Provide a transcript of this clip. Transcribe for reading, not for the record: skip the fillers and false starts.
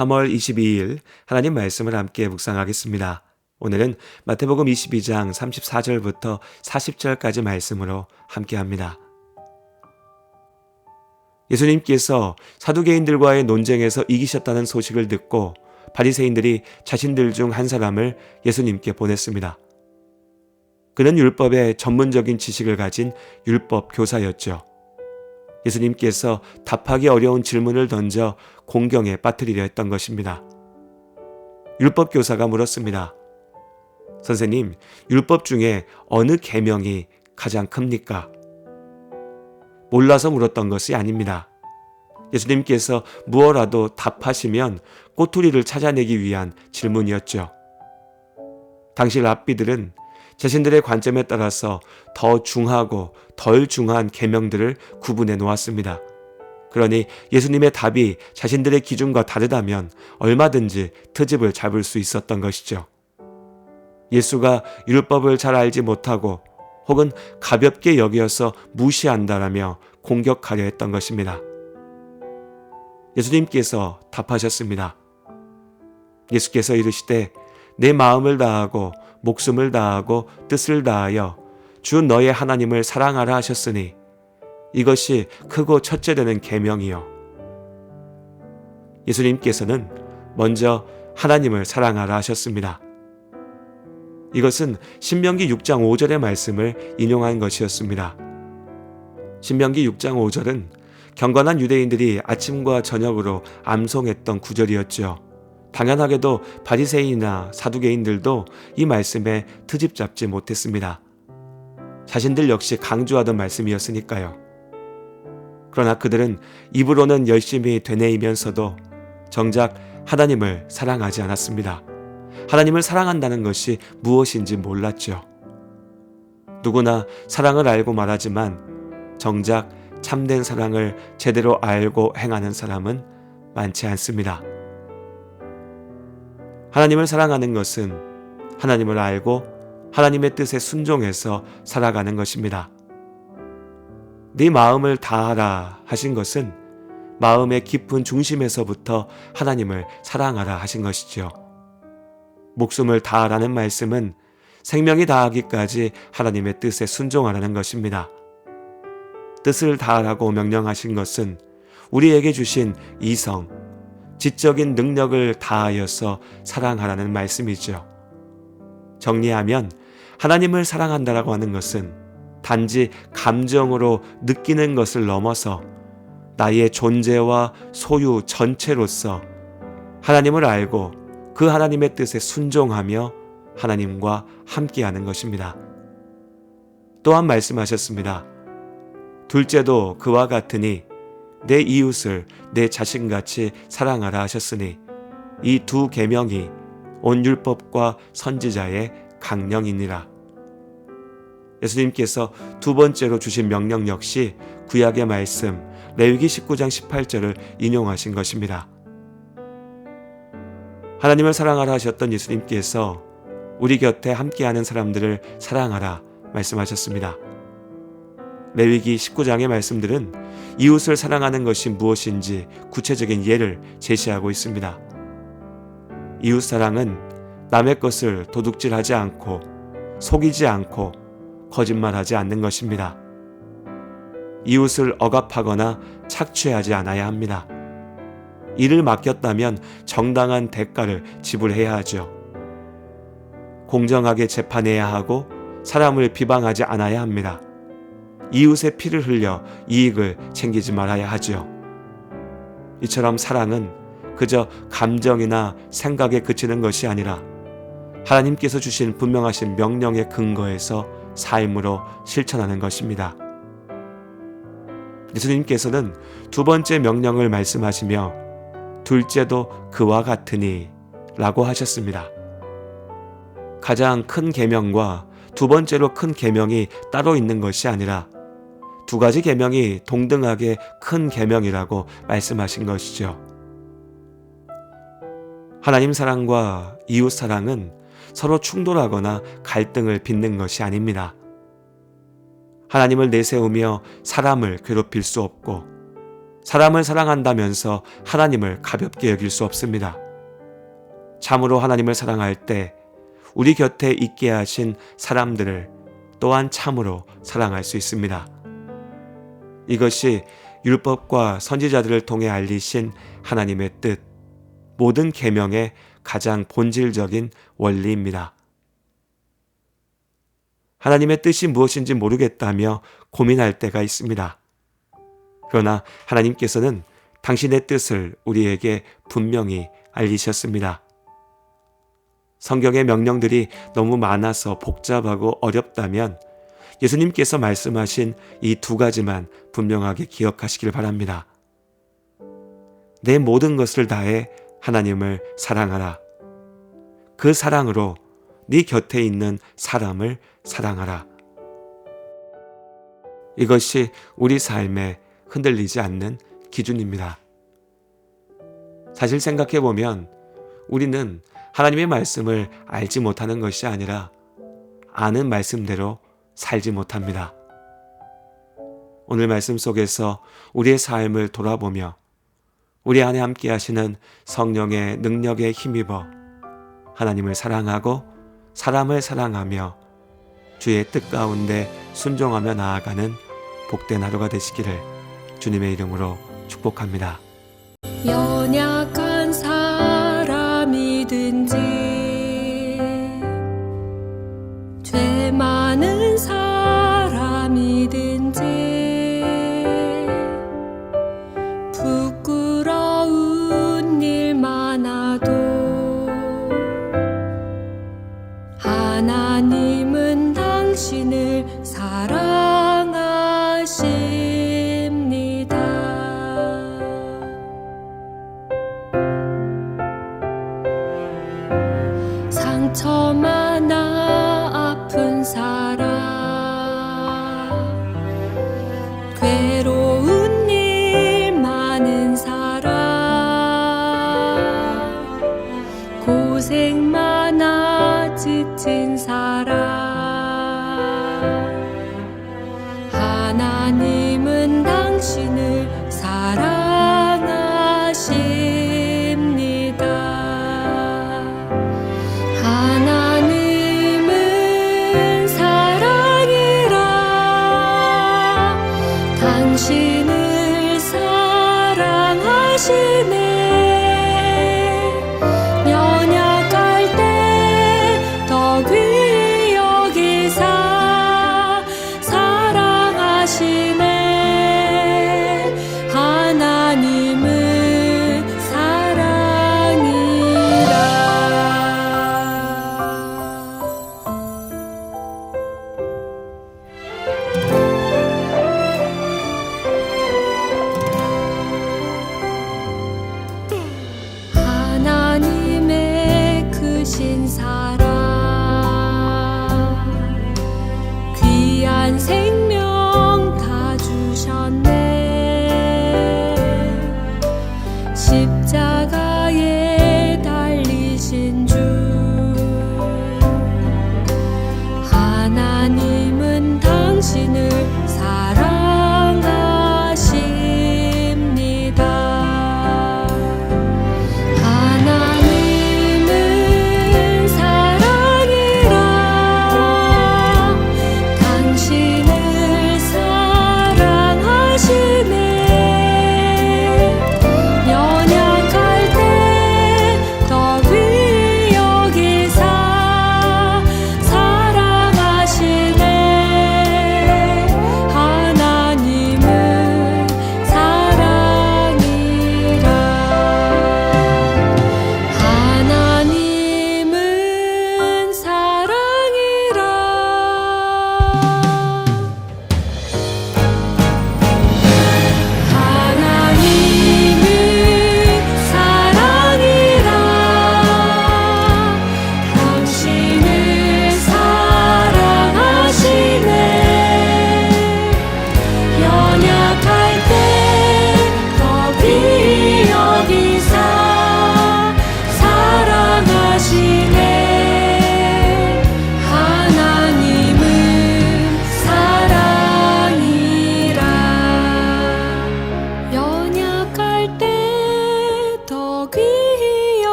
3월 22일 하나님 말씀을 함께 묵상하겠습니다. 오늘은 마태복음 22장 34절부터 40절까지 말씀으로 함께합니다. 예수님께서 사두개인들과의 논쟁에서 이기셨다는 소식을 듣고 바리새인들이 자신들 중 한 사람을 예수님께 보냈습니다. 그는 율법의 전문적인 지식을 가진 율법 교사였죠. 예수님께서 답하기 어려운 질문을 던져 공경에 빠뜨리려 했던 것입니다. 율법 교사가 물었습니다. 선생님, 율법 중에 어느 계명이 가장 큽니까? 몰라서 물었던 것이 아닙니다. 예수님께서 무엇라도 답하시면 꼬투리를 찾아내기 위한 질문이었죠. 당시 랍비들은 자신들의 관점에 따라서 더 중하고 덜 중한 계명들을 구분해 놓았습니다. 그러니 예수님의 답이 자신들의 기준과 다르다면 얼마든지 트집을 잡을 수 있었던 것이죠. 예수가 율법을 잘 알지 못하고 혹은 가볍게 여겨서 무시한다라며 공격하려 했던 것입니다. 예수님께서 답하셨습니다. 예수께서 이르시되 내 마음을 다하고 목숨을 다하고 뜻을 다하여 주 너의 하나님을 사랑하라 하셨으니 이것이 크고 첫째 되는 계명이요. 예수님께서는 먼저 하나님을 사랑하라 하셨습니다. 이것은 신명기 6장 5절의 말씀을 인용한 것이었습니다. 신명기 6장 5절은 경건한 유대인들이 아침과 저녁으로 암송했던 구절이었죠. 당연하게도 바리새인이나 사두개인들도 이 말씀에 트집 잡지 못했습니다. 자신들 역시 강조하던 말씀이었으니까요. 그러나 그들은 입으로는 열심히 되뇌이면서도 정작 하나님을 사랑하지 않았습니다. 하나님을 사랑한다는 것이 무엇인지 몰랐죠. 누구나 사랑을 알고 말하지만 정작 참된 사랑을 제대로 알고 행하는 사람은 많지 않습니다. 하나님을 사랑하는 것은 하나님을 알고 하나님의 뜻에 순종해서 살아가는 것입니다. 네 마음을 다하라 하신 것은 마음의 깊은 중심에서부터 하나님을 사랑하라 하신 것이죠. 목숨을 다하라는 말씀은 생명이 다하기까지 하나님의 뜻에 순종하라는 것입니다. 뜻을 다하라고 명령하신 것은 우리에게 주신 이성, 지적인 능력을 다하여서 사랑하라는 말씀이죠. 정리하면 하나님을 사랑한다라고 하는 것은 단지 감정으로 느끼는 것을 넘어서 나의 존재와 소유 전체로서 하나님을 알고 그 하나님의 뜻에 순종하며 하나님과 함께하는 것입니다. 또한 말씀하셨습니다. 둘째도 그와 같으니 내 이웃을 내 자신같이 사랑하라 하셨으니 이 두 계명이 온 율법과 선지자의 강령이니라. 예수님께서 두 번째로 주신 명령 역시 구약의 말씀 레위기 19장 18절을 인용하신 것입니다. 하나님을 사랑하라 하셨던 예수님께서 우리 곁에 함께하는 사람들을 사랑하라 말씀하셨습니다. 레위기 19장의 말씀들은 이웃을 사랑하는 것이 무엇인지 구체적인 예를 제시하고 있습니다. 이웃 사랑은 남의 것을 도둑질하지 않고 속이지 않고 거짓말하지 않는 것입니다. 이웃을 억압하거나 착취하지 않아야 합니다. 일을 맡겼다면 정당한 대가를 지불해야 하죠. 공정하게 재판해야 하고 사람을 비방하지 않아야 합니다. 이웃의 피를 흘려 이익을 챙기지 말아야 하죠. 이처럼 사랑은 그저 감정이나 생각에 그치는 것이 아니라 하나님께서 주신 분명하신 명령의 근거에서 삶으로 실천하는 것입니다. 예수님께서는 두 번째 명령을 말씀하시며 둘째도 그와 같으니 라고 하셨습니다. 가장 큰 계명과 두 번째로 큰 계명이 따로 있는 것이 아니라 두 가지 계명이 동등하게 큰 계명이라고 말씀하신 것이죠. 하나님 사랑과 이웃 사랑은 서로 충돌하거나 갈등을 빚는 것이 아닙니다. 하나님을 내세우며 사람을 괴롭힐 수 없고 사람을 사랑한다면서 하나님을 가볍게 여길 수 없습니다. 참으로 하나님을 사랑할 때 우리 곁에 있게 하신 사람들을 또한 참으로 사랑할 수 있습니다. 이것이 율법과 선지자들을 통해 알리신 하나님의 뜻, 모든 계명의 가장 본질적인 원리입니다. 하나님의 뜻이 무엇인지 모르겠다며 고민할 때가 있습니다. 그러나 하나님께서는 당신의 뜻을 우리에게 분명히 알리셨습니다. 성경의 명령들이 너무 많아서 복잡하고 어렵다면 예수님께서 말씀하신 이 두 가지만 분명하게 기억하시길 바랍니다. 내 모든 것을 다해 하나님을 사랑하라. 그 사랑으로 네 곁에 있는 사람을 사랑하라. 이것이 우리 삶에 흔들리지 않는 기준입니다. 사실 생각해보면 우리는 하나님의 말씀을 알지 못하는 것이 아니라 아는 말씀대로 살지 못합니다. 오늘 말씀 속에서 우리의 삶을 돌아보며 우리 안에 함께 하시는 성령의 능력에 힘입어 하나님을 사랑하고 사람을 사랑하며 주의 뜻 가운데 순종하며 나아가는 복된 하루가 되시기를 주님의 이름으로 축복합니다. 연약한 사람이든지 죄 많은 사람이든지 부끄러운 일 많아도 하나님은 당신을 사랑하십니다. 상처 많아 아픈 사람, 괴로운 일 많은 사람, 고생 많아 지친 사람,